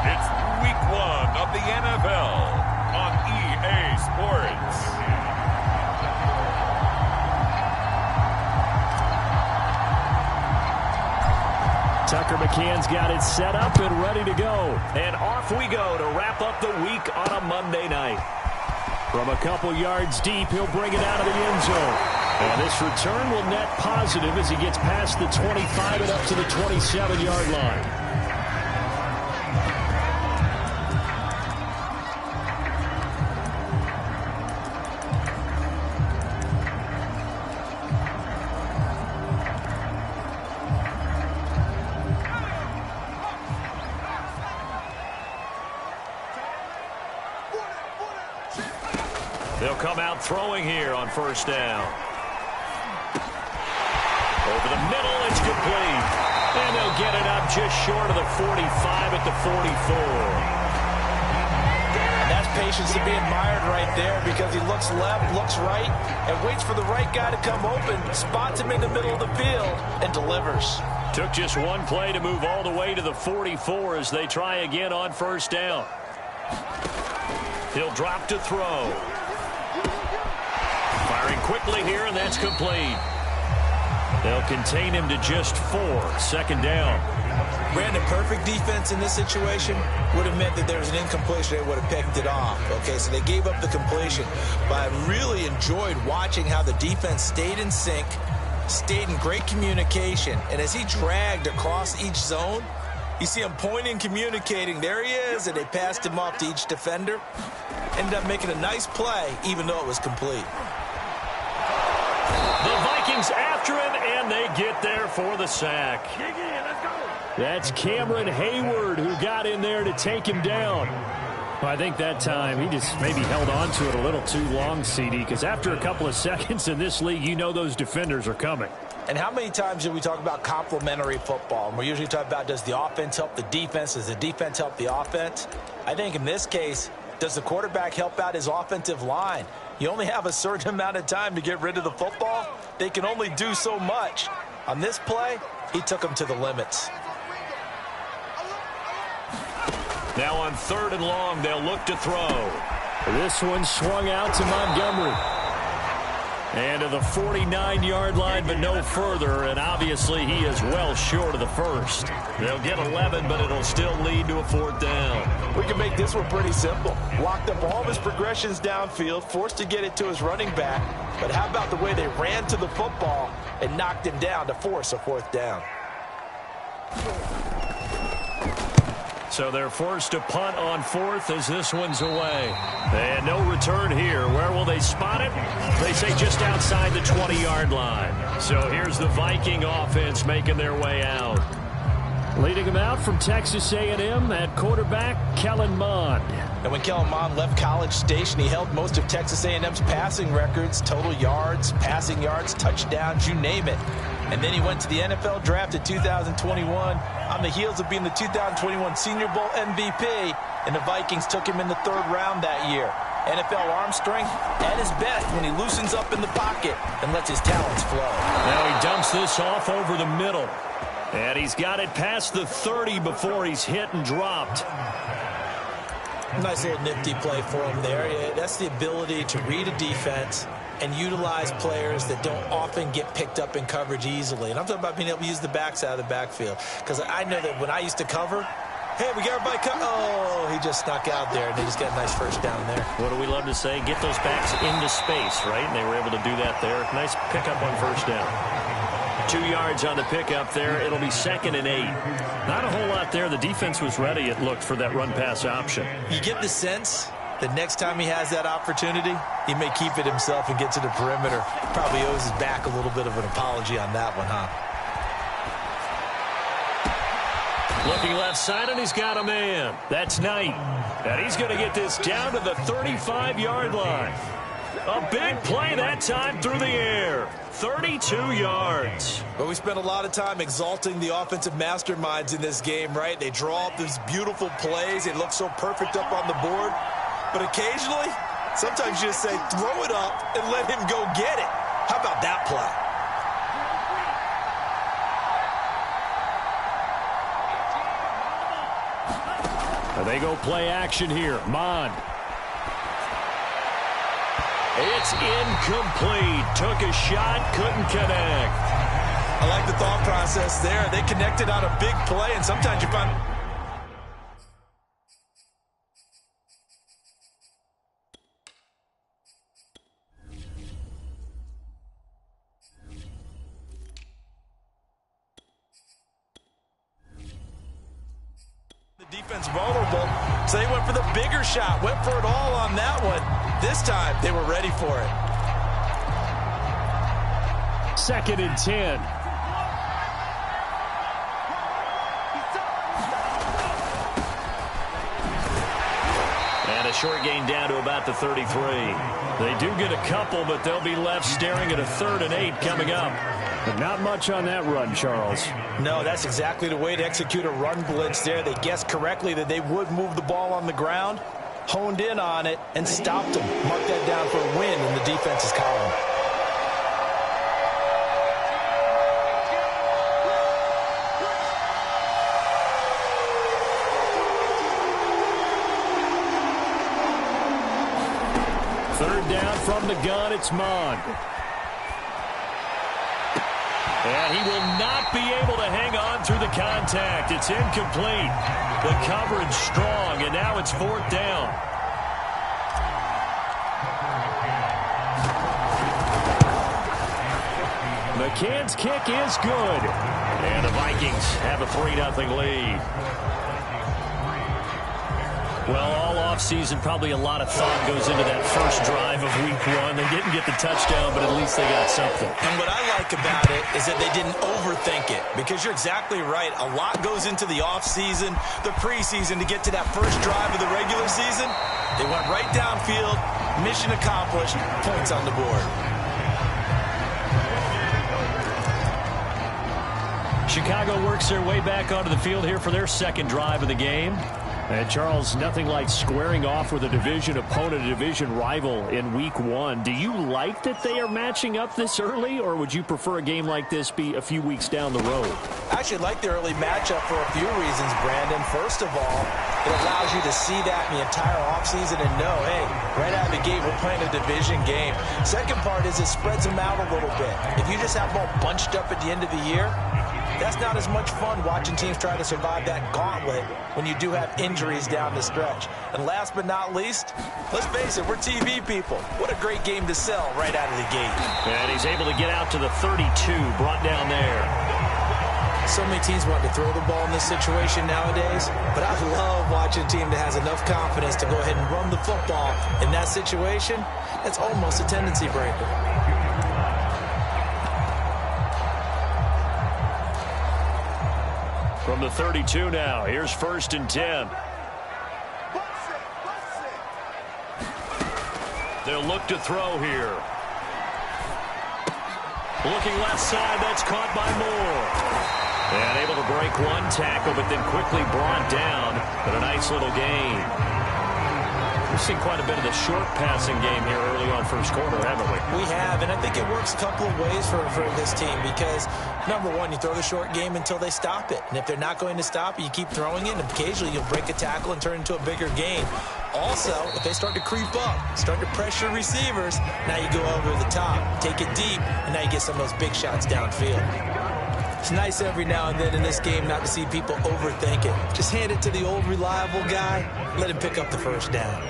It's week 1 of the NFL on EA Sports. Tucker McCann's got it set up and ready to go. And off we go to wrap up the week on a Monday night. From a couple yards deep, he'll bring it out of the end zone. And this return will net positive as he gets past the 25 and up to the 27-yard line. They'll come out throwing here on first down. Over the middle, it's complete. And they'll get it up just short of the 45 at the 44. And that's patience to be admired right there, because he looks left, looks right, and waits for the right guy to come open, spots him in the middle of the field, and delivers. Took just one play to move all the way to the 44 as they try again on first down. He'll drop to throw. Firing quickly here, and that's complete. They'll contain him to just 4. Second down. Brandon, perfect defense in this situation would have meant that there was an incompletion. They would have picked it off. Okay, so they gave up the completion. But I really enjoyed watching how the defense stayed in sync, stayed in great communication. And as he dragged across each zone, you see him pointing, communicating. There he is, and they passed him off to each defender. Ended up making a nice play, even though it was complete. The Vikings after him, and they get there for the sack. That's Cameron Hayward who got in there to take him down. Well, I think that time he just maybe held on to it a little too long, CD, because after a couple of seconds in this league, you know those defenders are coming. And how many times do we talk about complementary football? And we're usually talking about, does the offense help the defense? Does the defense help the offense? I think in this case, does the quarterback help out his offensive line? You only have a certain amount of time to get rid of the football. They can only do so much. On this play, he took them to the limits. Now on 3rd and long, they'll look to throw. This one swung out to Montgomery. And to the 49-yard line, but no further. And obviously, he is well short of the first. They'll get 11, but it'll still lead to a 4th down. We can make this one pretty simple. Locked up all of his progressions downfield, forced to get it to his running back. But how about the way they ran to the football and knocked him down to force a 4th down? So they're forced to punt on 4th as this one's away. And no return here. Where will they spot it? They say just outside the 20-yard line. So here's the Viking offense making their way out. Leading them out from Texas A&M at quarterback, Kellen Mond. And when Kellen Mond left College Station, he held most of Texas A&M's passing records, total yards, passing yards, touchdowns, you name it. And then he went to the NFL draft in 2021 on the heels of being the 2021 Senior Bowl MVP, and the Vikings took him in the 3rd round that year. NFL arm strength at his best when he loosens up in the pocket and lets his talents flow. Now he dumps this off over the middle. And he's got it past the 30 before he's hit and dropped. Nice little nifty play for him there. Yeah, that's the ability to read a defense and utilize players that don't often get picked up in coverage easily. And I'm talking about being able to use the backside of the backfield. Because I know that when I used to cover, hey, we got everybody covered. Oh, he just snuck out there, and they just got a nice first down there. What do we love to say? Get those backs into space, right? And they were able to do that there. Nice pickup on first down. 2 yards on the pickup there. It'll be 2nd and 8. Not a whole lot there. The defense was ready, it looked, for that run-pass option. You get the sense that next time he has that opportunity, he may keep it himself and get to the perimeter. Probably owes his back a little bit of an apology on that one, huh? Looking left side, and he's got a man. That's Knight. And he's going to get this down to the 35-yard line. A big play that time through the air. 32 yards. But we spent a lot of time exalting the offensive masterminds in this game, right? They draw up these beautiful plays. They look so perfect up on the board. But occasionally, sometimes you just say, throw it up and let him go get it. How about that play? They go play action here. Mond. It's incomplete. Took a shot, couldn't connect. I like the thought process there. They connected on a big play, and sometimes you find... defense vulnerable, so they went for the bigger shot, went for it all on that one. This time, they were ready for it. 2nd and 10. And a short gain down to about the 33. They do get a couple, but they'll be left staring at a 3rd and 8 coming up. But not much on that run, Charles. No, that's exactly the way to execute a run blitz there. They guessed correctly that they would move the ball on the ground, honed in on it, and stopped them. Mark that down for a win in the defense's column. Third down from the gun, it's Mond. And he will not be able to hang on through the contact. It's incomplete. The coverage strong, and now it's 4th down. McCann's kick is good. And the Vikings have a 3-0 lead. Well, all offseason, probably a lot of thought goes into that first drive of week 1. They didn't get the touchdown, but at least they got something. And what I like about it is that they didn't overthink it, because you're exactly right. A lot goes into the offseason, the preseason, to get to that first drive of the regular season. They went right downfield, mission accomplished, points on the board. Chicago works their way back onto the field here for their 2nd drive of the game. And, Charles, nothing like squaring off with a division opponent, a division rival in week 1. Do you like that they are matching up this early, or would you prefer a game like this be a few weeks down the road? I actually like the early matchup for a few reasons, Brandon. First of all, it allows you to see that in the entire offseason and know, hey, right out of the gate, we're playing a division game. Second part is it spreads them out a little bit. If you just have them all bunched up at the end of the year, that's not as much fun watching teams try to survive that gauntlet when you do have injuries down the stretch. And last but not least, let's face it, we're TV people. What a great game to sell right out of the gate. And he's able to get out to the 32, brought down there. So many teams want to throw the ball in this situation nowadays, but I love watching a team that has enough confidence to go ahead and run the football. In that situation, that's almost a tendency breaker. From the 32 now, here's 1st and 10. They'll look to throw here. Looking left side, that's caught by Moore. And able to break one tackle, but then quickly brought down. But a nice little gain. We've seen quite a bit of the short passing game here early on first quarter, haven't we? We have, and I think it works a couple of ways for this team because, number one, you throw the short game until they stop it. And if they're not going to stop it, you keep throwing it, and occasionally you'll break a tackle and turn it into a bigger gain. Also, if they start to creep up, start to pressure receivers, now you go over the top, take it deep, and now you get some of those big shots downfield. It's nice every now and then in this game not to see people overthink it. Just hand it to the old reliable guy, let him pick up the first down.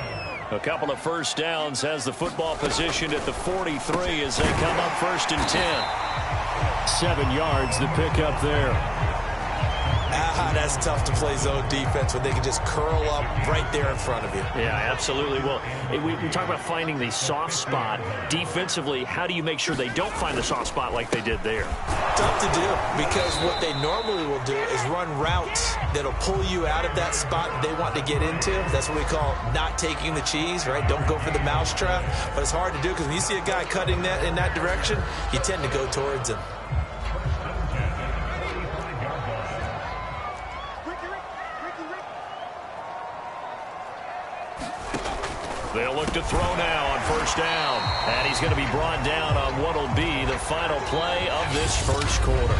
A couple of first downs, has the football positioned at the 43 as they come up 1st and 10. 7 yards, the pickup there. That's tough to play zone defense when they can just curl up right there in front of you. Yeah, absolutely. Well, we talk about finding the soft spot. Defensively, how do you make sure they don't find the soft spot like they did there? Tough to do, because what they normally will do is run routes that'll pull you out of that spot they want to get into. That's what we call not taking the cheese, right? Don't go for the mousetrap. But it's hard to do because when you see a guy cutting that in that direction, you tend to go towards him. They'll look to throw now on first down. And he's going to be brought down on what will be the final play of this first quarter.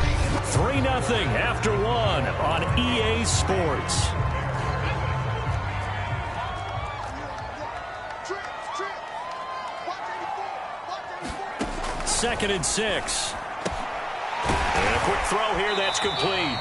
3-0 after 1 on EA Sports. 2nd and 6. And a quick throw here, that's complete.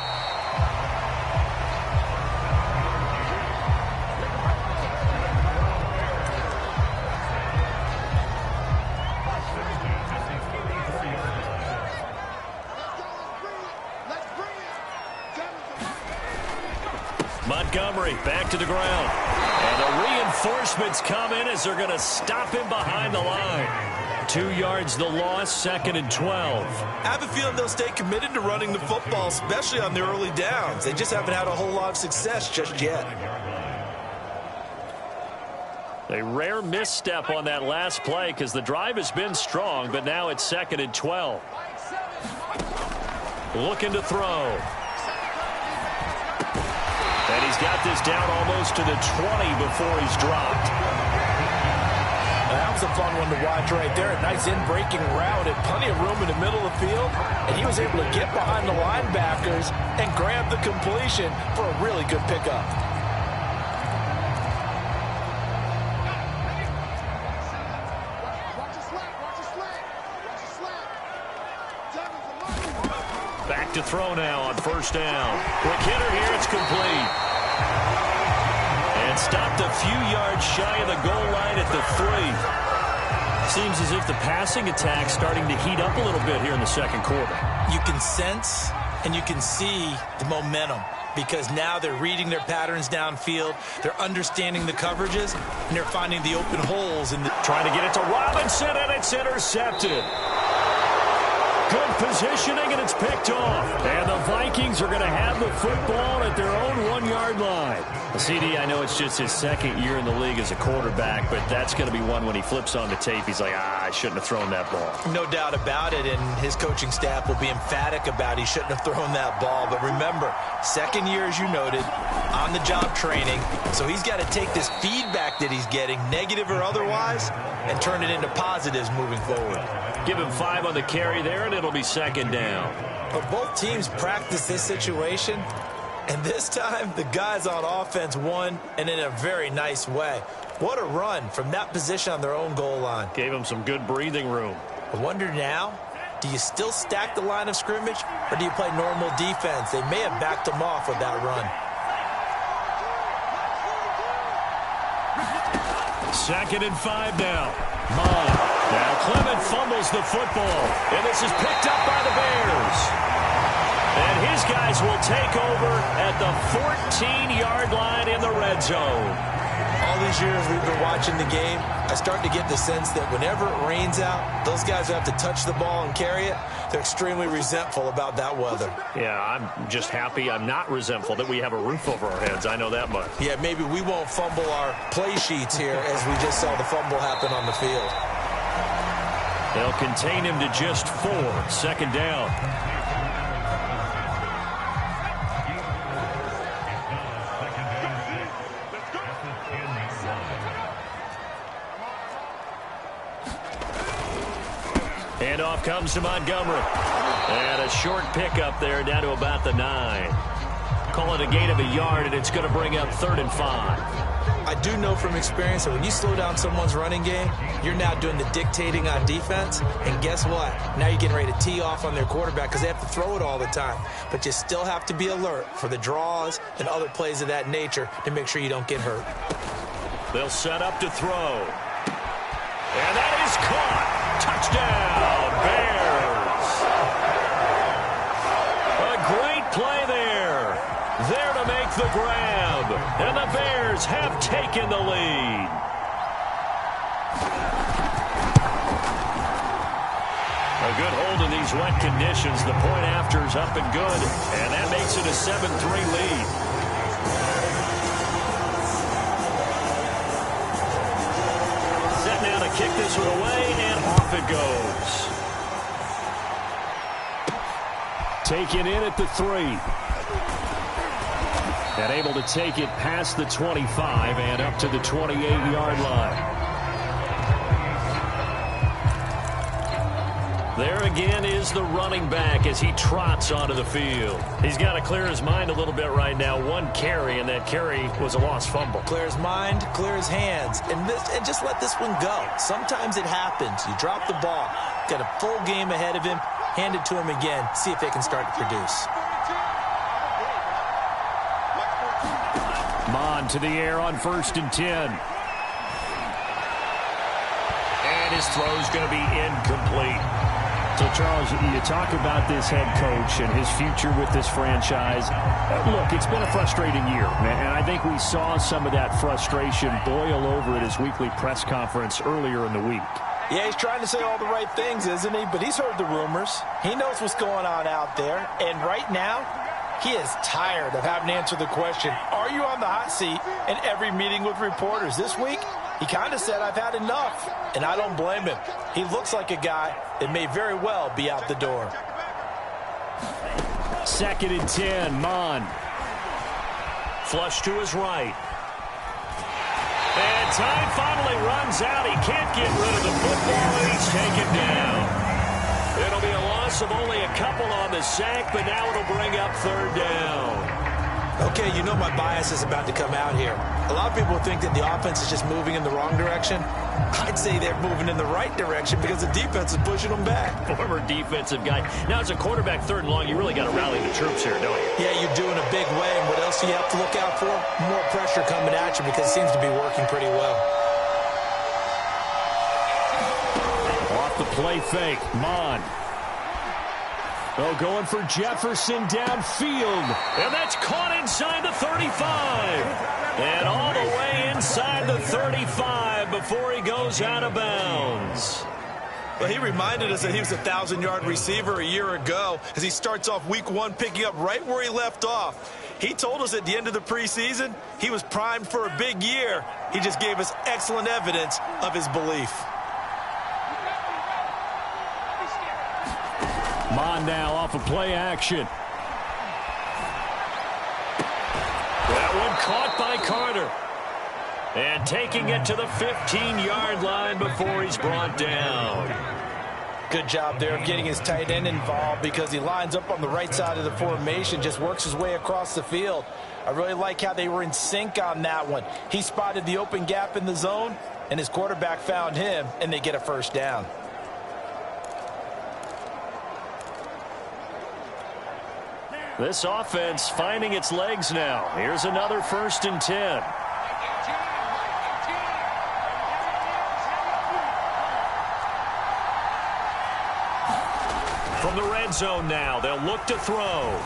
Montgomery back to the ground. And the reinforcements come in as they're going to stop him behind the line. 2 yards the loss, 2nd and 12. I have a feeling they'll stay committed to running the football, especially on the early downs. They just haven't had a whole lot of success just yet. A rare misstep on that last play because the drive has been strong, but now it's 2nd and 12. Looking to throw. And he's got this down almost to the 20 before he's dropped. That was a fun one to watch right there. A nice in-breaking route and plenty of room in the middle of the field. And he was able to get behind the linebackers and grab the completion for a really good pickup. Back to throw now on 1st down. Quick hitter here, it's complete. And stopped a few yards shy of the goal line at the 3. Seems as if the passing attack's starting to heat up a little bit here in the 2nd quarter. You can sense and you can see the momentum because now they're reading their patterns downfield, they're understanding the coverages, and they're finding the open holes. Trying to get it to Robinson, and it's intercepted. Good positioning, and it's picked off. And the Vikings are going to have the football at their own 1-yard line. CD, I know it's just his 2nd year in the league as a quarterback, but that's going to be one when he flips on the tape, he's like, I shouldn't have thrown that ball. No doubt about it, and his coaching staff will be emphatic about he shouldn't have thrown that ball. But remember, 2nd year, as you noted, on-the-job training, so he's got to take this feedback that he's getting, negative or otherwise, and turn it into positives moving forward. Give him 5 on the carry there, and it'll be 2nd down. But both teams practice this situation, and this time the guys on offense won, and in a very nice way. What a run from that position on their own goal line. Gave them some good breathing room. I wonder now, do you still stack the line of scrimmage, or do you play normal defense? They may have backed them off with that run. 2nd and 5 now. Now Clement fumbles the football, and this is picked up by the Bears. And his guys will take over at the 14-yard line in the red zone. All these years we've been watching the game, I start to get the sense that whenever it rains out, those guys who have to touch the ball and carry it, they're extremely resentful about that weather. Yeah, I'm just happy I'm not resentful that we have a roof over our heads. I know that much. Yeah, maybe we won't fumble our play sheets here as we just saw the fumble happen on the field. They'll contain him to just 4. 2nd down. And off comes to Montgomery. And a short pickup there down to about the 9. Call it a gain of a yard, and it's going to bring up 3rd and 5. I do know from experience that when you slow down someone's running game, you're now doing the dictating on defense. And guess what? Now you're getting ready to tee off on their quarterback because they have to throw it all the time. But you still have to be alert for the draws and other plays of that nature to make sure you don't get hurt. They'll set up to throw. And that is caught. Touchdown, Bears. A great play there. There to make the grab. And the Bears have taken the lead. A good hold in these wet conditions. The point after is up and good. And that makes it a 7-3 lead. Set now to kick this one away, and off it goes. Taken in at the 3. And able to take it past the 25 and up to the 28-yard line. There again is the running back as he trots onto the field. He's got to clear his mind a little bit right now. One carry, and that carry was a lost fumble. Clear his mind, clear his hands, and just let this one go. Sometimes it happens. You drop the ball, got a full game ahead of him, hand it to him again, see if they can start to produce. Mon to the air on 1st and 10. And his throw's going to be incomplete. So, Charles, you talk about this head coach and his future with this franchise. Look, it's been a frustrating year, and I think we saw some of that frustration boil over at his weekly press conference earlier in the week. Yeah, he's trying to say all the right things, isn't he? But he's heard the rumors. He knows what's going on out there. And right now, he is tired of having to answer the question, are you on the hot seat in every meeting with reporters? This week, he kind of said, I've had enough. And I don't blame him. He looks like a guy that may very well be out the door. 2nd and 10, Mon. Flush to his right. And time finally runs out. He can't get rid of the football, and he's taken down. It'll be a loss of only a couple on the sack, but now it'll bring up 3rd down. Okay, you know my bias is about to come out here. A lot of people think that the offense is just moving in the wrong direction. I'd say they're moving in the right direction because the defense is pushing them back. Former defensive guy. Now, as a quarterback 3rd and long, you really got to rally the troops here, don't you? Yeah, you're doing a big way, and what else do you have to look out for? More pressure coming at you because it seems to be working pretty well. Off the play fake, Mon. Oh, going for Jefferson downfield. And that's caught inside the 35. And all the way inside the 35 before he goes out of bounds. Well, he reminded us that he was a 1,000-yard receiver a year ago as he starts off week 1 picking up right where he left off. He told us at the end of the preseason he was primed for a big year. He just gave us excellent evidence of his belief. Mon now off of play action. That one caught by Carter. And taking it to the 15-yard line before he's brought down. Good job there of getting his tight end involved because he lines up on the right side of the formation, just works his way across the field. I really like how they were in sync on that one. He spotted the open gap in the zone, and his quarterback found him, and they get a 1st down. This offense finding its legs now. Here's another 1st and 10. From the red zone now, they'll look to throw.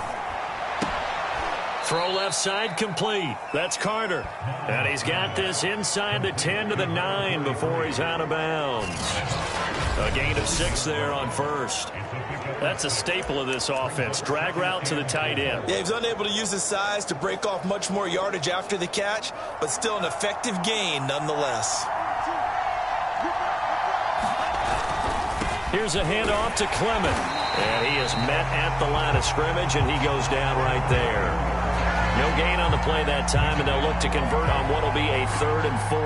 Throw left side complete. That's Carter. And he's got this inside the 10 to the 9 before he's out of bounds. A gain of 6 there on 1st. That's a staple of this offense. Drag route to the tight end. Yeah, he was unable to use his size to break off much more yardage after the catch, but still an effective gain nonetheless. Here's a handoff to Clement. And he is met at the line of scrimmage, and he goes down right there. No gain on the play that time, and they'll look to convert on what will be a 3rd and 4.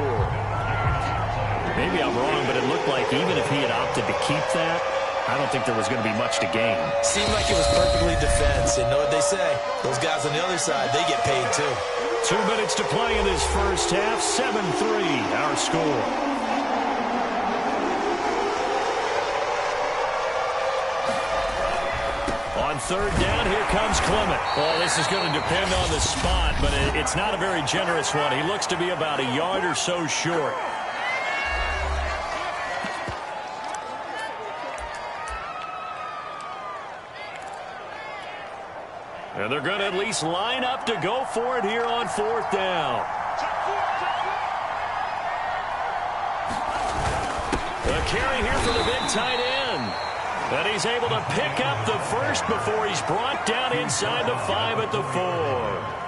Maybe I'm wrong, but it looked like even if he had opted to keep that, I don't think there was going to be much to gain. Seemed like it was perfectly defense. And know what they say? Those guys on the other side, they get paid too. 2 minutes to play in this first half. 7-3, our score. On 3rd down, here comes Clement. Well, this is going to depend on the spot, but it's not a very generous one. He looks to be about a yard or so short. And they're going to at least line up to go for it here on 4th down. A carry here for the big tight end. And he's able to pick up the first before he's brought down inside the 5 at the 4.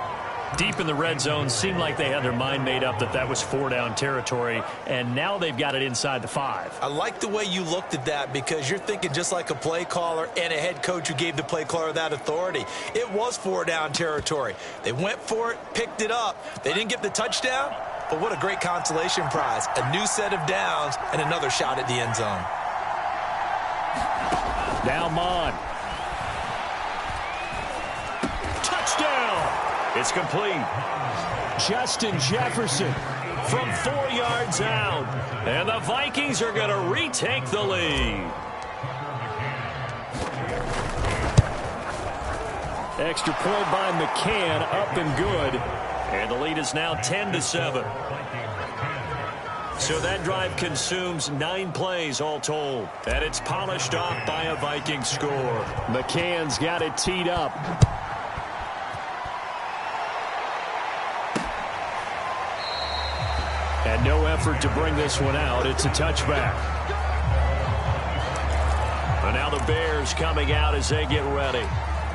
Deep in the red zone, seemed like they had their mind made up that that was 4-down territory, and now they've got it inside the 5. I like the way you looked at that because you're thinking just like a play caller and a head coach who gave the play caller that authority. It was 4-down territory. They went for it, picked it up. They didn't get the touchdown, but what a great consolation prize. A new set of downs and another shot at the end zone. Now Mon. Touchdown! It's complete. Justin Jefferson From 4 yards out. And the Vikings are going to retake the lead. Extra point by McCann, up and good. And the lead is now 10-7. So that drive consumes 9 plays all told. And it's polished off by a Viking score. McCann's got it teed up. And no effort to bring this one out. It's a touchback. And now the Bears coming out as they get ready.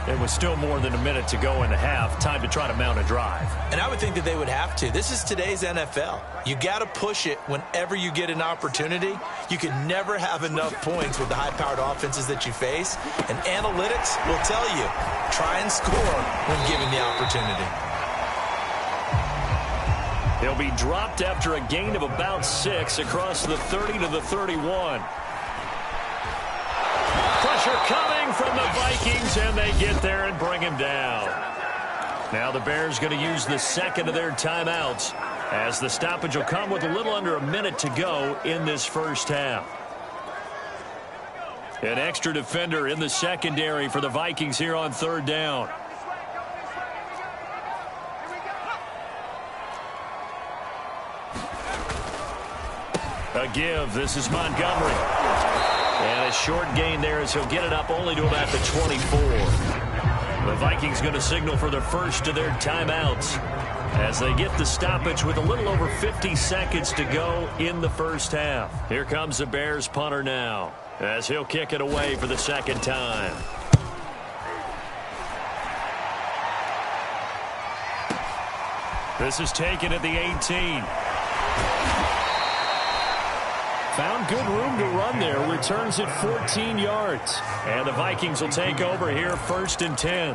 It was still more than a minute to go in the half. Time to try to mount a drive. And I would think that they would have to. This is today's NFL. You got to push it whenever you get an opportunity. You can never have enough points with the high-powered offenses that you face. And analytics will tell you, try and score when given the opportunity. They'll be dropped after a gain of about 6 across the 30 to the 31. Pressure coming from the Vikings, and they get there and bring him down. Now the Bears going to use the second of their timeouts as the stoppage will come with a little under a minute to go in this first half. An extra defender in the secondary for the Vikings here on third down. A give. This is Montgomery. And a short gain there as he'll get it up only to about the 24. The Vikings going to signal for the first of their timeouts as they get the stoppage with a little over 50 seconds to go in the first half. Here comes the Bears punter now as he'll kick it away for the second time. This is taken at the 18. Found good room to run there. Returns at 14 yards. And the Vikings will take over here first and 10.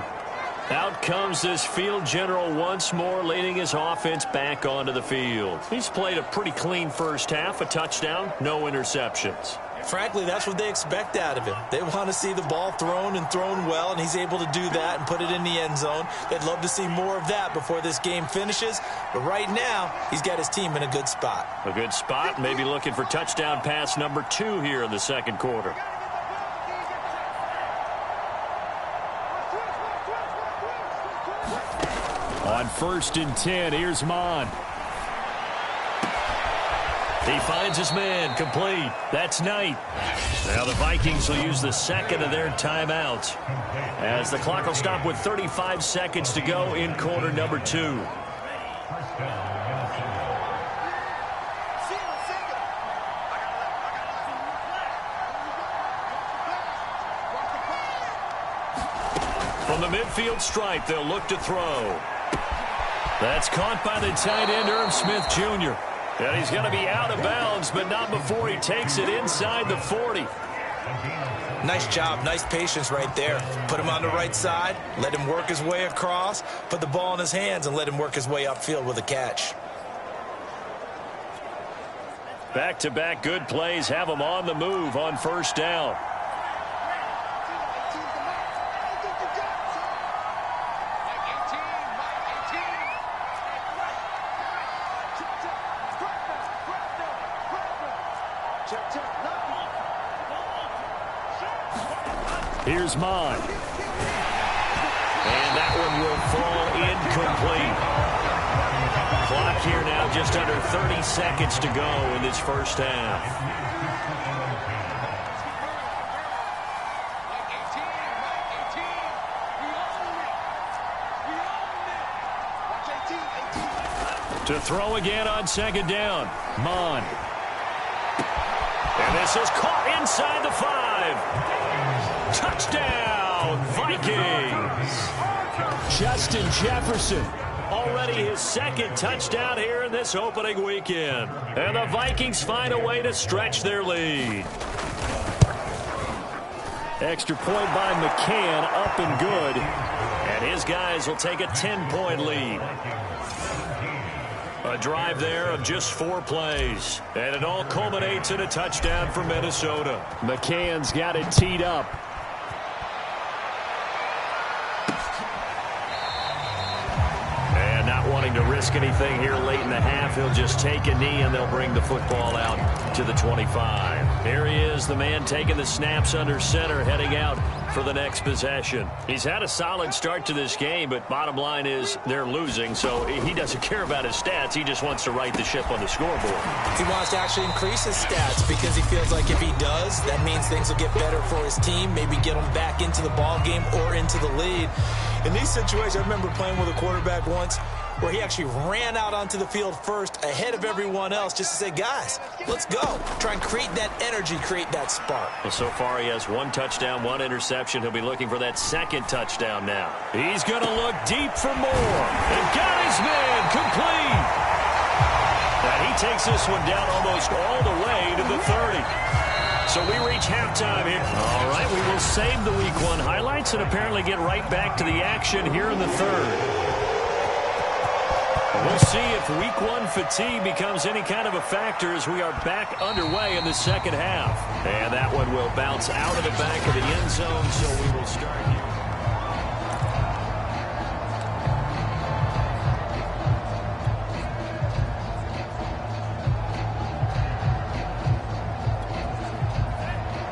Out comes this field general once more, leading his offense back onto the field. He's played a pretty clean first half, a touchdown, no interceptions. Frankly, that's what they expect out of him. They want to see the ball thrown and thrown well, and he's able to do that and put it in the end zone. They'd love to see more of that before this game finishes. But right now, he's got his team in a good spot. A good spot, maybe looking for touchdown pass number 2 here in the second quarter. On first and 10, here's Mon. He finds his man, complete. That's Knight. Now the Vikings will use the second of their timeouts as the clock will stop with 35 seconds to go in quarter number 2. From the midfield stripe, they'll look to throw. That's caught by the tight end, Irv Smith Jr. And he's going to be out of bounds, but not before he takes it inside the 40. Nice job, nice patience right there. Put him on the right side, let him work his way across, put the ball in his hands, and let him work his way upfield with a catch. Back-to-back good plays have him on the move on first down. Here's Mon. And that one will fall incomplete. Clock here now just under 30 seconds to go in this first half. To throw again on second down. Mon. And this is caught inside the 5. Touchdown, Vikings! Justin Jefferson. Already his second touchdown here in this opening weekend. And the Vikings find a way to stretch their lead. Extra point by McCann, up and good. And his guys will take a 10-point lead. A drive there of just 4 plays. And it all culminates in a touchdown for Minnesota. McCann's got it teed up. anything here late in the half. He'll just take a knee, and they'll bring the football out to the 25. Here he is, the man taking the snaps under center, heading out for the next possession. He's had a solid start to this game, but bottom line is they're losing, so he doesn't care about his stats. He just wants to right the ship on the scoreboard. He wants to actually increase his stats because he feels like if he does, that means things will get better for his team, maybe get him back into the ball game or into the lead. In these situations, I remember playing with a quarterback once where he actually ran out onto the field first ahead of everyone else just to say, guys, let's go. Try and create that energy, create that spark. Well, so far he has 1 touchdown, 1 interception. He'll be looking for that second touchdown now. He's going to look deep for more. And got his man complete. And he takes this one down almost all the way to the 30. So we reach halftime here. All right, we will save the Week 1 highlights and apparently get right back to the action here in the third. We'll see if Week 1 fatigue becomes any kind of a factor as we are back underway in the second half. And that one will bounce out of the back of the end zone, so we will start here.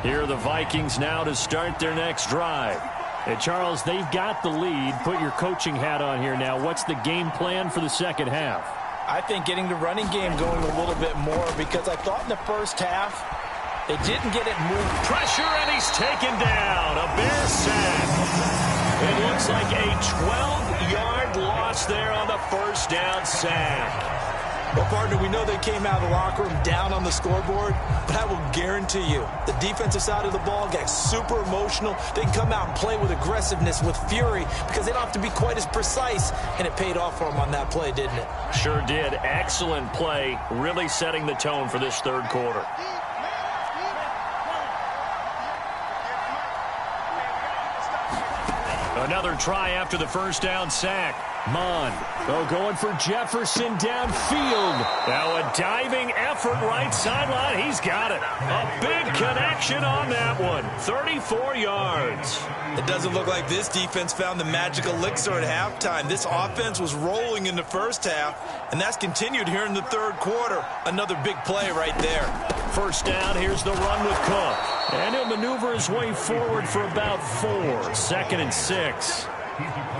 Here are the Vikings now to start their next drive. Hey, Charles, they've got the lead. Put your coaching hat on here now. What's the game plan for the second half? I think getting the running game going a little bit more because I thought in the first half they didn't get it moved. Pressure, and he's taken down. A Bear sack. It looks like a 12-yard loss there on the first down sack. Well, partner, we know they came out of the locker room down on the scoreboard, but I will guarantee you the defensive side of the ball got super emotional. They can come out and play with aggressiveness, with fury, because they don't have to be quite as precise, and it paid off for them on that play, didn't it? Sure did. Excellent play, really setting the tone for this third quarter. Another try after the first down sack. Going for Jefferson downfield. Now a diving effort right sideline. He's got it. A big connection on that one. 34 yards. It doesn't look like this defense found the magical elixir at halftime. This offense was rolling in the first half, and that's continued here in the third quarter. Another big play right there. First down, here's the run with Cook. And he'll maneuver his way forward for about 4. 2nd and 6.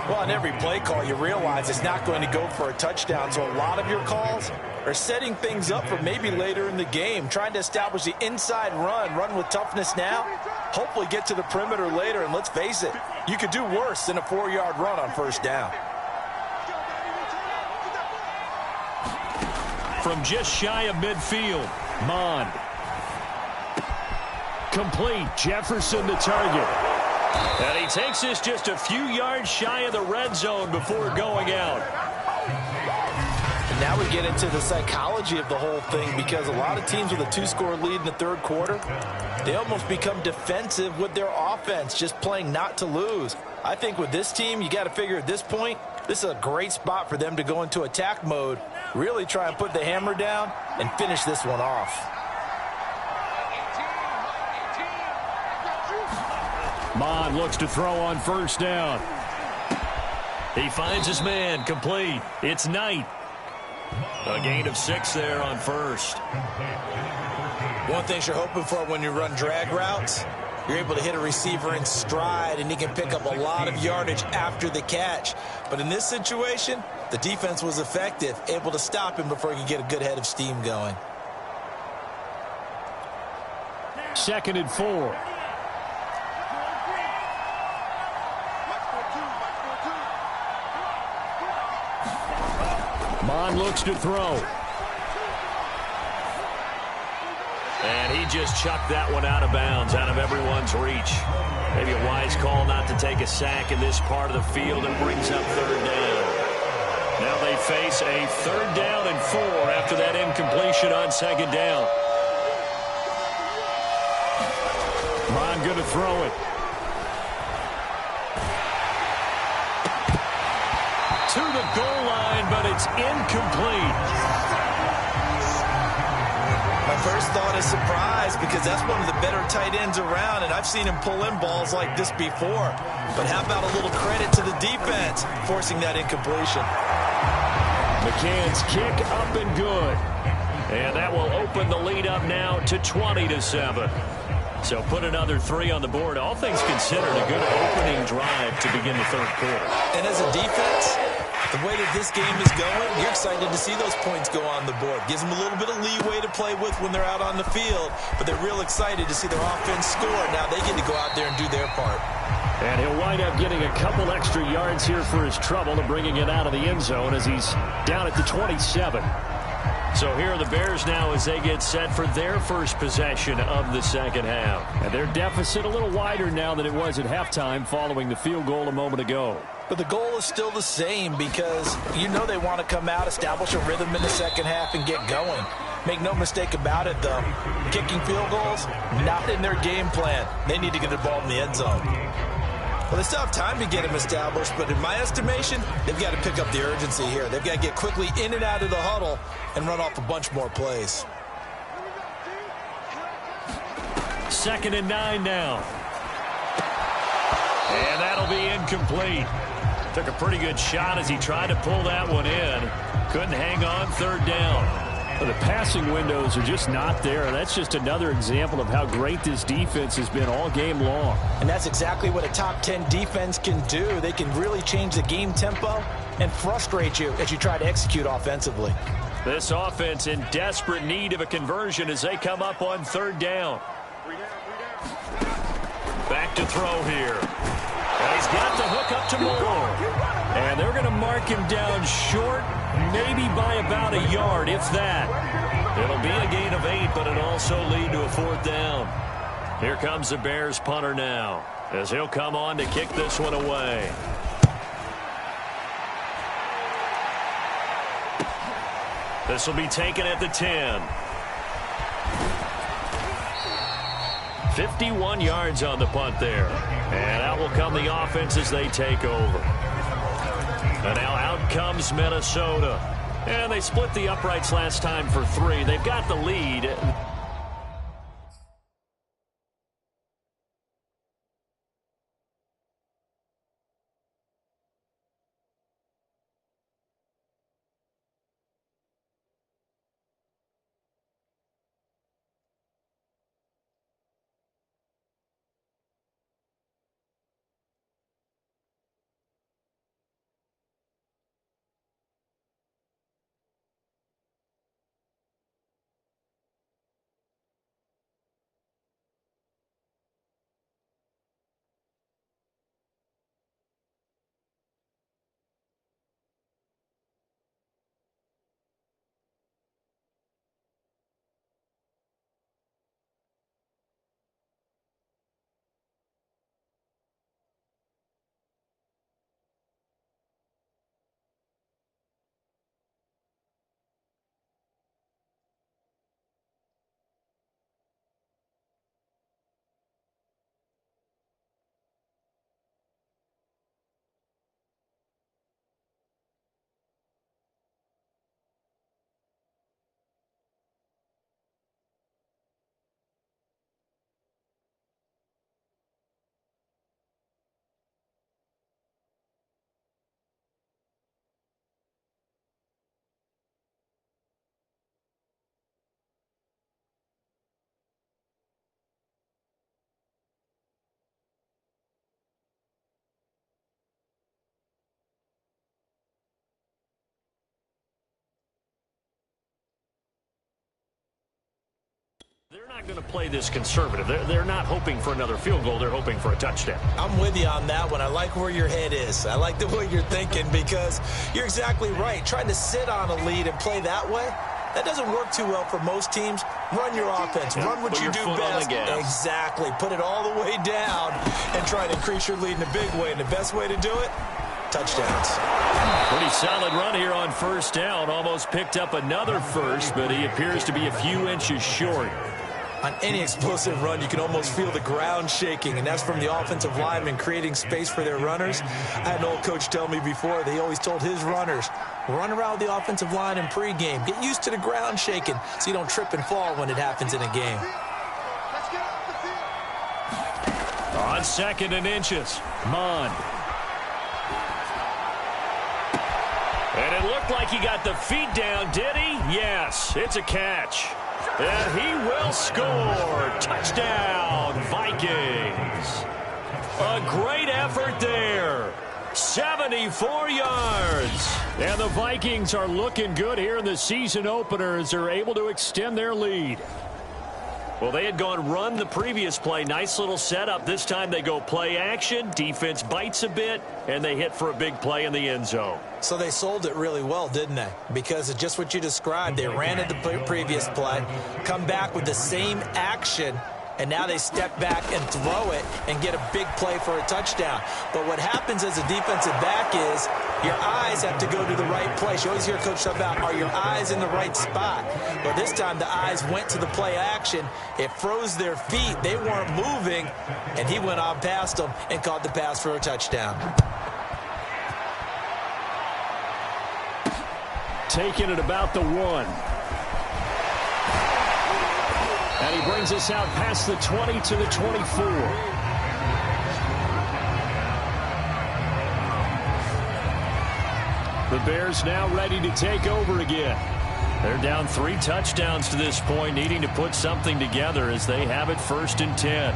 Well, on every play call, you realize it's not going to go for a touchdown, so a lot of your calls are setting things up for maybe later in the game, trying to establish the inside run with toughness now, hopefully get to the perimeter later, and let's face it, you could do worse than a 4-yard run on first down. From just shy of midfield, Mond. Complete. Jefferson the target. And he takes this just a few yards shy of the red zone before going out. And now we get into the psychology of the whole thing, because a lot of teams with a 2-score lead in the third quarter, they almost become defensive with their offense, just playing not to lose. I think with this team, you got to figure at this point, this is a great spot for them to go into attack mode, really try and put the hammer down and finish this one off. Mond looks to throw on first down. He finds his man, complete. It's Knight. A gain of 6 there on first. One thing you're hoping for when you run drag routes, you're able to hit a receiver in stride, and he can pick up a lot of yardage after the catch. But in this situation, the defense was effective, able to stop him before he could get a good head of steam going. 2nd and 4. Mond looks to throw. And he just chucked that one out of bounds, out of everyone's reach. Maybe a wise call not to take a sack in this part of the field, and brings up third down. Now they face a 3rd down and 4 after that incompletion on 2nd down. Mond going to throw it. To the goal line, but it's incomplete. My first thought is surprise, because that's one of the better tight ends around, and I've seen him pull in balls like this before. But how about a little credit to the defense forcing that incompletion? McCann's kick up and good. And that will open the lead up now to 20-7. So put another 3 on the board. All things considered, a good opening drive to begin the third quarter. And as a defense, the way that this game is going, you're excited to see those points go on the board. Gives them a little bit of leeway to play with when they're out on the field, but they're real excited to see their offense score. Now they get to go out there and do their part. And he'll wind up getting a couple extra yards here for his trouble and bringing it out of the end zone as he's down at the 27. So here are the Bears now as they get set for their first possession of the second half. And their deficit a little wider now than it was at halftime following the field goal a moment ago. But the goal is still the same because you know they want to come out, establish a rhythm in the second half, and get going. Make no mistake about it, though. Kicking field goals, not in their game plan. They need to get the ball in the end zone. Well, they still have time to get them established, but in my estimation, they've got to pick up the urgency here. They've got to get quickly in and out of the huddle and run off a bunch more plays. 2nd and 9 now. And that'll be incomplete. Took a pretty good shot as he tried to pull that one in. Couldn't hang on 3rd down. But the passing windows are just not there. That's just another example of how great this defense has been all game long. And that's exactly what a top 10 defense can do. They can really change the game tempo and frustrate you as you try to execute offensively. This offense in desperate need of a conversion as they come up on 3rd down. Back to throw here. And he's got the hook up to Moore. And they're going to mark him down short, maybe by about a yard, if that. It'll be a gain of 8, but it'll also lead to a 4th down. Here comes the Bears punter now, as he'll come on to kick this one away. This will be taken at the 10. 51 yards on the punt there. And out will come the offense as they take over. And now out comes Minnesota. And they split the uprights last time for 3. They've got the lead. They're not going to play this conservative. They're not hoping for another field goal. They're hoping for a touchdown. I'm with you on that one. I like where your head is. I like the way you're thinking because you're exactly right. Trying to sit on a lead and play that way, that doesn't work too well for most teams. Run your offense. Run what you do best. Exactly. Put it all the way down and try to increase your lead in a big way. And the best way to do it, touchdowns. Pretty solid run here on 1st down. Almost picked up another first, but he appears to be a few inches short. On any explosive run, you can almost feel the ground shaking, and that's from the offensive linemen creating space for their runners. I had an old coach tell me before, they always told his runners, run around the offensive line in pregame. Get used to the ground shaking so you don't trip and fall when it happens in a game. On 2nd and inches, Mond. And It looked like he got the feet down, did he? Yes, it's a catch. And he will score. Touchdown, Vikings. A great effort there. 74 yards. And the Vikings are looking good here in the season opener as they're able to extend their lead. Well, they had gone run the previous play. Nice little setup. This time they go play action. Defense bites a bit, and they hit for a big play in the end zone. So they sold it really well, didn't they? Because of just what you described. They ran at the previous play, come back with the same action, and now they step back and throw it and get a big play for a touchdown. But what happens as a defensive back is your eyes have to go to the right place. You always hear Coach talk about, are your eyes in the right spot? But this time the eyes went to the play action. It froze their feet. They weren't moving, and he went on past them and caught the pass for a touchdown. Taking it about the 1. And he brings us out past the 20 to the 24. The Bears now ready to take over again. They're down 3 touchdowns to this point, needing to put something together as they have it 1st and 10.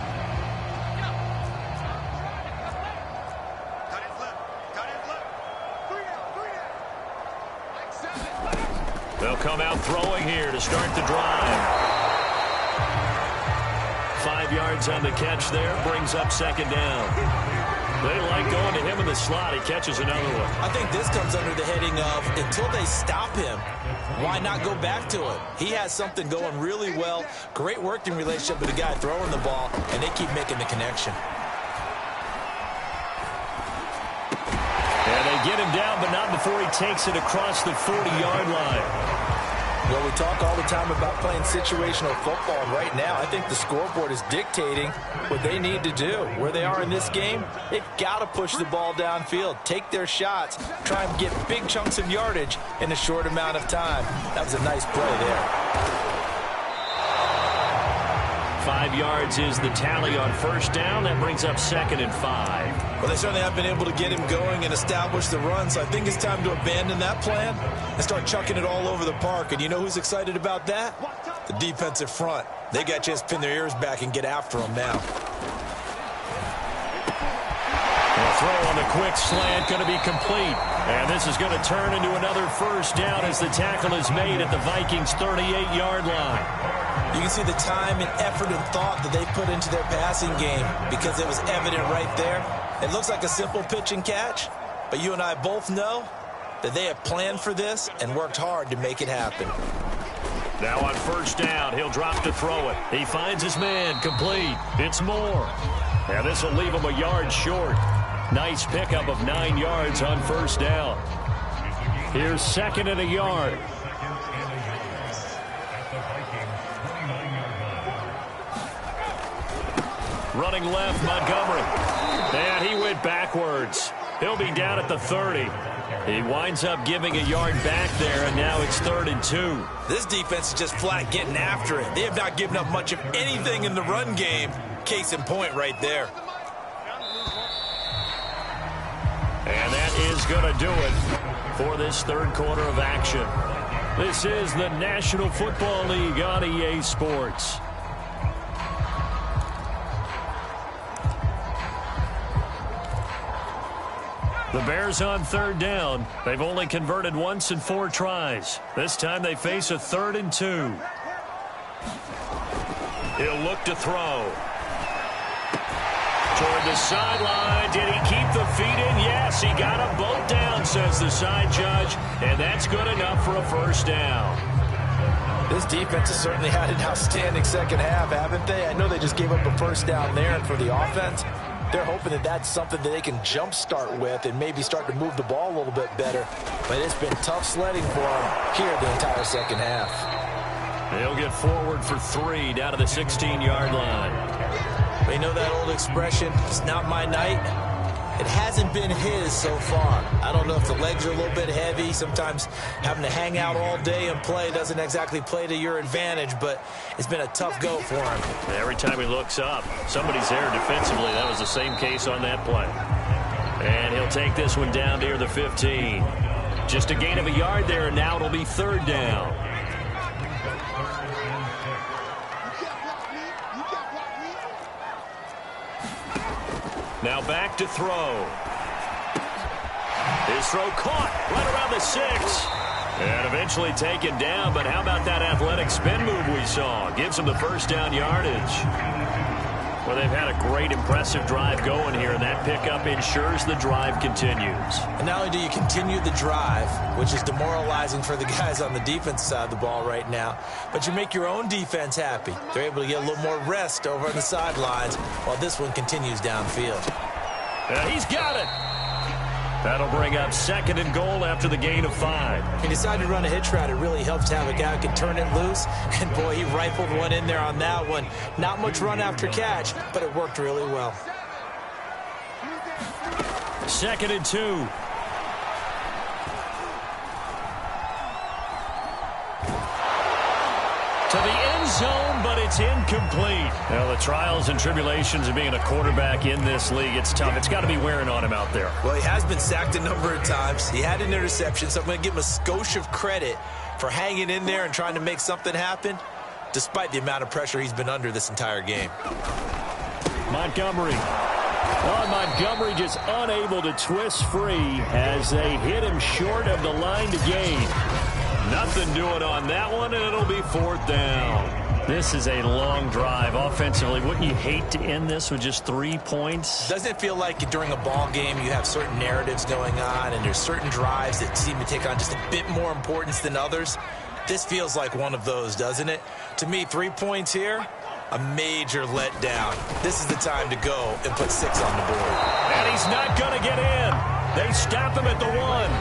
They'll come out throwing here to start the drive. 5 yards on the catch there, brings up 2nd down. They like going to him in the slot. He catches another one. I think this comes under the heading of, until they stop him, why not go back to it? He has something going really well. Great working relationship with the guy throwing the ball, and they keep making the connection. And they get him down, but not before he takes it across the 40-yard line. Well, we talk all the time about playing situational football. Right now, I think the scoreboard is dictating what they need to do. Where they are in this game, they've got to push the ball downfield, take their shots, try and get big chunks of yardage in a short amount of time. That was a nice play there. 5 yards is the tally on 1st down. That brings up 2nd and 5. Well, they certainly have been able to get him going and establish the run, so I think it's time to abandon that plan and start chucking it all over the park. And you know who's excited about that? The defensive front. They got a chance to pin their ears back and get after him now. The throw on the quick slant going to be complete. And this is going to turn into another 1st down as the tackle is made at the Vikings' 38-yard line. You can see the time and effort and thought that they put into their passing game because it was evident right there. It looks like a simple pitch and catch, but you and I both know that they have planned for this and worked hard to make it happen. Now on 1st down, he'll drop to throw it. He finds his man, complete. It's Moore. Now this will leave him a yard short. Nice pickup of 9 yards on 1st down. Here's 2nd and a yard. Running left, Montgomery. And he went backwards. He'll be down at the 30. He winds up giving a yard back there, and now it's 3rd and 2. This defense is just flat getting after it. They have not given up much of anything in the run game. Case in point right there. And that is going to do it for this 3rd quarter of action. This is the National Football League on EA Sports. The Bears on 3rd down. They've only converted once in 4 tries. This time they face a 3rd and 2. He'll look to throw. Toward the sideline. Did he keep the feet in? Yes, he got them both down, says the side judge. And that's good enough for a 1st down. This defense has certainly had an outstanding 2nd half, haven't they? I know they just gave up a 1st down there, and for the offense, they're hoping that that's something that they can jumpstart with and maybe start to move the ball a little bit better. But it's been tough sledding for them here the entire 2nd half. They'll get forward for 3 down to the 16-yard line. They know that old expression, it's not my night. It hasn't been his so far. I don't know if the legs are a little bit heavy. Sometimes having to hang out all day and play doesn't exactly play to your advantage, but it's been a tough go for him. Every time he looks up, somebody's there defensively. That was the same case on that play. And he'll take this one down near the 15. Just a gain of a yard there, and now it'll be 3rd down. Now back to throw. His throw caught right around the 6. And eventually taken down, but how about that athletic spin move we saw? Gives him the 1st down yardage. Well, they've had a great, impressive drive going here, and that pickup ensures the drive continues. And not only do you continue the drive, which is demoralizing for the guys on the defense side of the ball right now, but you make your own defense happy. They're able to get a little more rest over on the sidelines while this one continues downfield. He's got it. That'll bring up 2nd and goal after the gain of 5. He decided to run a hitch route. It really helps to have a guy who can turn it loose. And, boy, he rifled one in there on that one. Not much run after catch, but it worked really well. 2nd and 2. To the end zone, but it's incomplete. Well, the trials and tribulations of being a quarterback in this league, it's tough. It's got to be wearing on him out there. Well, he has been sacked a number of times. He had an interception, so I'm going to give him a skosh of credit for hanging in there and trying to make something happen, despite the amount of pressure he's been under this entire game. Montgomery. Well, Montgomery just unable to twist free as they hit him short of the line to gain. Nothing doing on that one, and it'll be 4th down. This is a long drive offensively. Wouldn't you hate to end this with just 3 points? Doesn't it feel like during a ball game you have certain narratives going on and there's certain drives that seem to take on just a bit more importance than others? This feels like one of those, doesn't it? To me, 3 points here, a major letdown. This is the time to go and put 6 on the board. And he's not going to get in. They stop him at the 1.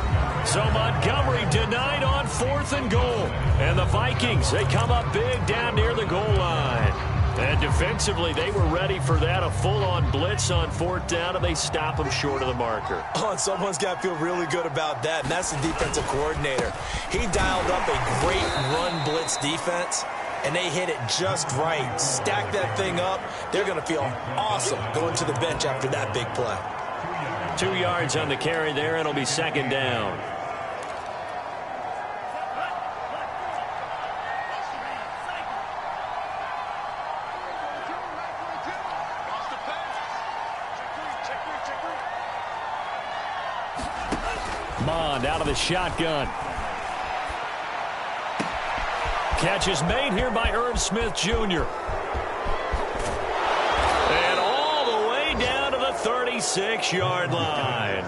So Montgomery denied on 4th and goal. And the Vikings, they come up big down near the goal line. And defensively, they were ready for that, a full-on blitz on 4th down, and they stop him short of the marker. Oh, and someone's got to feel really good about that, and that's the defensive coordinator. He dialed up a great run blitz defense, and they hit it just right. Stack that thing up. They're going to feel awesome going to the bench after that big play. 2 yards on the carry there, and it'll be 2nd down. Mond out of the shotgun. Catch is made here by Irv Smith, Jr. And all the way down to the 36-yard line.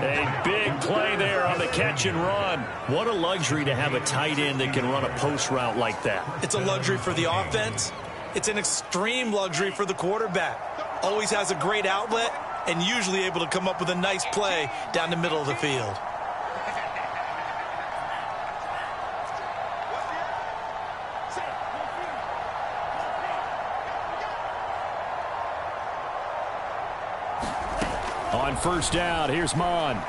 A big play there on the catch and run. What a luxury to have a tight end that can run a post route like that. It's a luxury for the offense. It's an extreme luxury for the quarterback. Always has a great outlet and usually able to come up with a nice play down the middle of the field. On 1st down, here's Mond.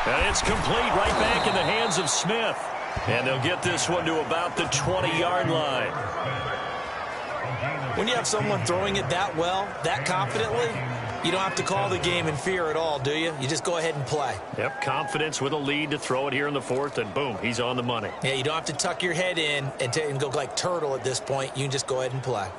And it's complete right back in the hands of Smith. And they'll get this one to about the 20-yard line. When you have someone throwing it that well, that confidently, you don't have to call the game in fear at all, do you? You just go ahead and play. Yep, confidence with a lead to throw it here in the 4th, and boom, he's on the money. Yeah, you don't have to tuck your head in and go like turtle at this point. You can just go ahead and play.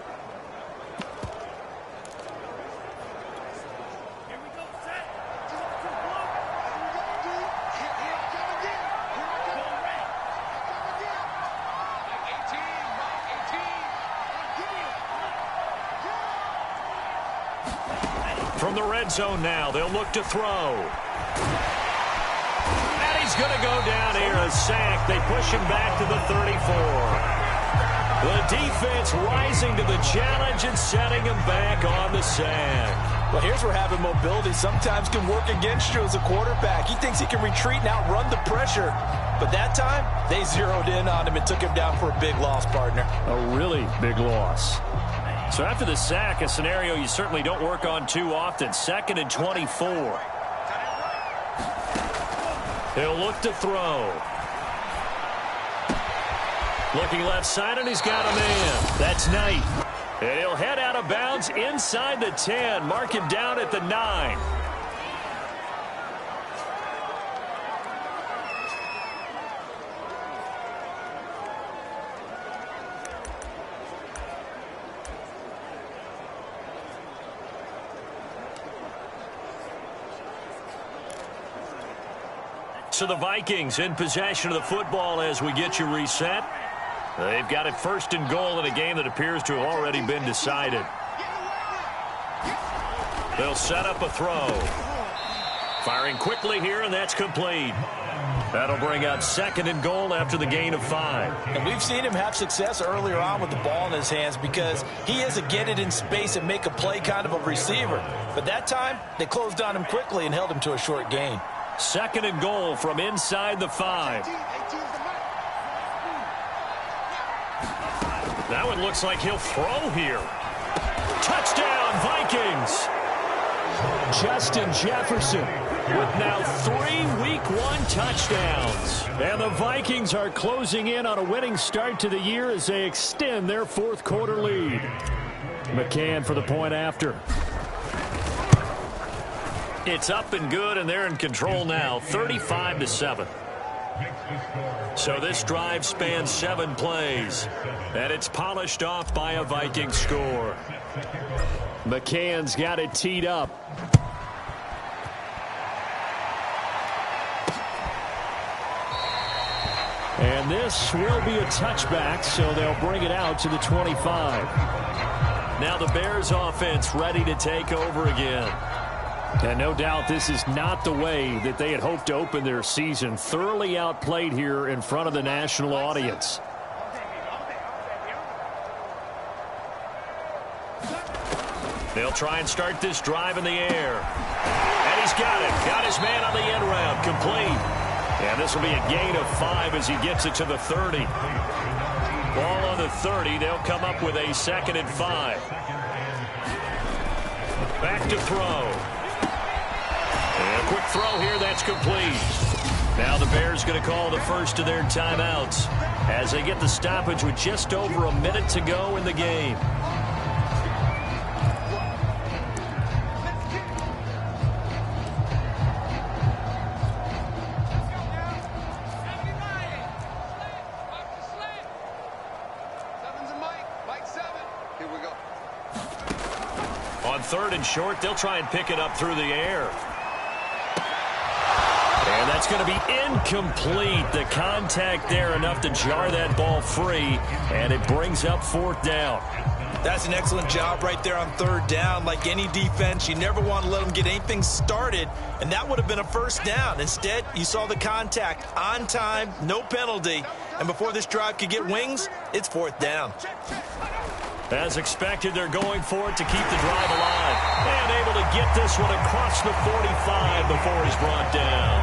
From the red zone now, they'll look to throw. And he's going to go down here, a sack. They push him back to the 34. The defense rising to the challenge and setting him back on the sack. Well, here's where having mobility sometimes can work against you as a quarterback. He thinks he can retreat and outrun the pressure. But that time, they zeroed in on him and took him down for a big loss, partner. A really big loss. So after the sack, a scenario you certainly don't work on too often. 2nd and 24. He'll look to throw. Looking left side, and he's got a man. That's Knight. And he'll head out of bounds inside the 10. Mark him down at the 9. So the Vikings in possession of the football as we get you reset. They've got it 1st and goal in a game that appears to have already been decided. They'll set up a throw. Firing quickly here, and that's complete. That'll bring up 2nd and goal after the gain of 5. And we've seen him have success earlier on with the ball in his hands because he is a get it in space and make a play kind of a receiver. But that time, they closed on him quickly and held him to a short gain. 2nd and goal from inside the 5. Now it looks like he'll throw here. Touchdown, Vikings! Justin Jefferson with now 3 Week 1 touchdowns. And the Vikings are closing in on a winning start to the year as they extend their 4th quarter lead. McCann for the point after. It's up and good, and they're in control now, 35-7. So this drive spans 7 plays, and it's polished off by a Viking score. McCann's got it teed up. And this will be a touchback, so they'll bring it out to the 25. Now the Bears offense ready to take over again. And no doubt this is not the way that they had hoped to open their season. Thoroughly outplayed here in front of the national audience. They'll try and start this drive in the air. And he's got it. Got his man on the end route. Complete. And this will be a gain of 5 as he gets it to the 30. Ball on the 30. They'll come up with a 2nd and 5. Back to throw. And a quick throw here. That's complete. Now the Bears going to call the first of their timeouts as they get the stoppage with just over a minute to go in the game. On 3rd and short, they'll try and pick it up through the air. And that's going to be incomplete. The contact there enough to jar that ball free, and it brings up 4th down. That's an excellent job right there on 3rd down. Like any defense, you never want to let them get anything started, and that would have been a 1st down. Instead, you saw the contact on time, no penalty, and before this drive could get wings, it's 4th down. As expected, they're going for it to keep the drive alive. And able to get this one across the 45 before he's brought down.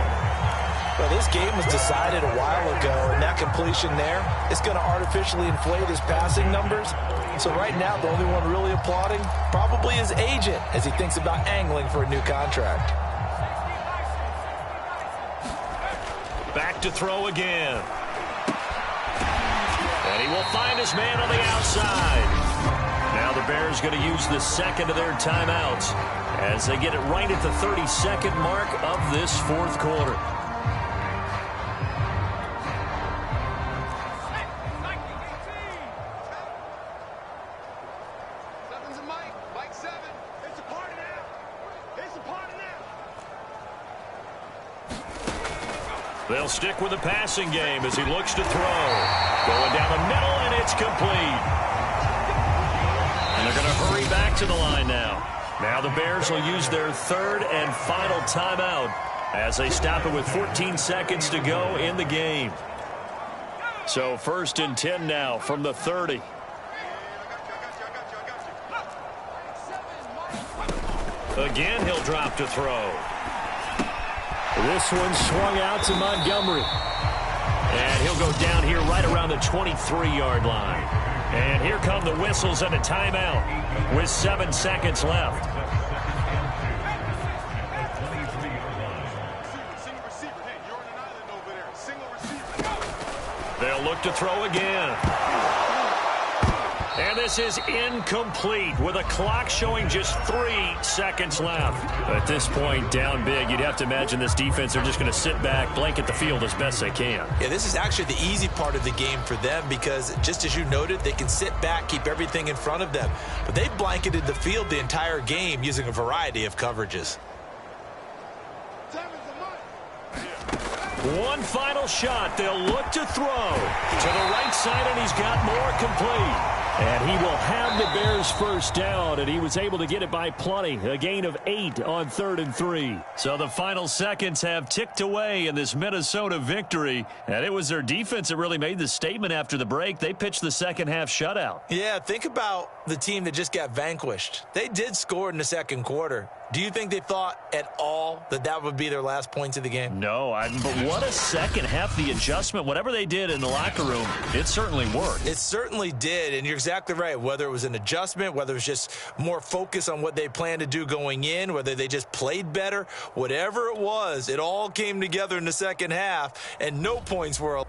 Well, this game was decided a while ago, and that completion there is going to artificially inflate his passing numbers. So right now, the only one really applauding probably his agent as he thinks about angling for a new contract. Back to throw again. And he will find his man on the outside. Now the Bears going to use the 2nd of their timeouts as they get it right at the 32nd mark of this 4th quarter. They'll stick with the passing game as he looks to throw. Going down the middle, and it's complete. And they're going to hurry back to the line now. Now the Bears will use their 3rd and final timeout as they stop it with 14 seconds to go in the game. So 1st and 10 now from the 30. Again, he'll drop to throw. This one swung out to Montgomery. And he'll go down here right around the 23-yard line. And here come the whistles and a timeout with 7 seconds left. They'll look to throw again. And this is incomplete with a clock showing just 3 seconds left. At this point, down big, you'd have to imagine this defense are just going to sit back, blanket the field as best they can. Yeah, this is actually the easy part of the game for them because, just as you noted, they can sit back, keep everything in front of them. But they blanketed the field the entire game using a variety of coverages. One final shot. They'll look to throw to the right side, and he's got more complete. And he will have the Bears first down, and he was able to get it by plenty. A gain of 8 on 3rd and 3. So the final seconds have ticked away in this Minnesota victory, and it was their defense that really made the statement after the break. They pitched the second half shutout. Yeah, think about the team that just got vanquished. They did score in the second quarter. Do you think they thought at all that that would be their last points of the game? No, but what a second half. The adjustment, whatever they did in the locker room, it certainly worked. It certainly did, and you're exactly right. Whether it was an adjustment, whether it was just more focus on what they planned to do going in, whether they just played better, whatever it was, it all came together in the second half, and no points were allowed.